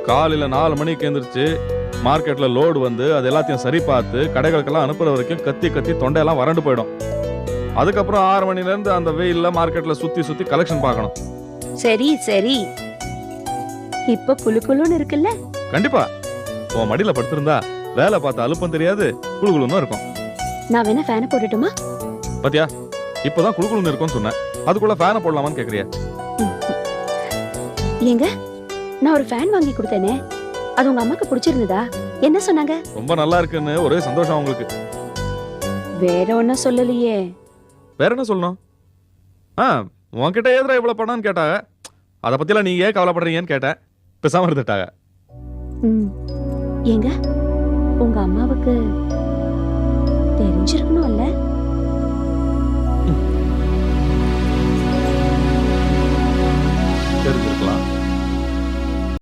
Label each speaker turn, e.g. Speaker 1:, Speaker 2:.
Speaker 1: காலையில 4 மணிக்கு எந்திரிச்சு மார்க்கெட்ல லோடு வந்து அது எல்லாத்தையும் சரி பார்த்து கடைகளுக்கெல்லாம் அனுப்புற வரைக்கும் கத்தி கத்தி தொண்டையெல்லாம் வறண்டு போயிடும். அதுக்கப்புறம் 6 மணில இருந்து அந்த வெயில்ல மார்க்கெட்ல சுத்தி சுத்தி கலெக்ஷன் பார்க்கணும்.
Speaker 2: சரி சரி, இப்ப குளு குளுன்னு இருக்குல்ல?
Speaker 1: கண்டிப்பா. உன் மடியில படுத்திருந்தா வேலை பார்த்த அலுப்பும் தெரியாது, குளுகுளுன்னு இருக்கும்.
Speaker 2: நான் வேணா ஃபேனை போட்டுட்டுமா?
Speaker 1: பாத்தியா, இப்பதான் குளுகுளுன்னு இருக்கும்னு சொன்னேன், அதுக்குள்ள ஃபேனை போடலாமான்னு கேக்குறியா?
Speaker 2: ஏங்க, நான் ஒரு ஃபேன் வாங்கி கொடுத்தேனே, அது உங்க அம்மாக்கு பிடிச்சிருந்ததா? என்ன சொன்னாங்க?
Speaker 1: ரொம்ப நல்லா இருக்குன்னு ஒரே சந்தோஷம் உங்களுக்கு.
Speaker 2: வேற ஒன்னும் சொல்லலையே.
Speaker 1: வேற என்ன சொல்லணும்? உன்கிட்ட ஏதுடா இவ்வளவு பணம்னு கேட்டாங்க. அதை பத்திலாம் நீங்க ஏன் கவலைப்படுறீங்கன்னு கேட்டேன். பேசாம இருந்துட்டாங்க.
Speaker 2: ஏங்க, உங்க அம்மாவுக்கு தெரிஞ்சிருக்கணும் இல்ல?
Speaker 1: தெரிஞ்சிருக்கலாம்.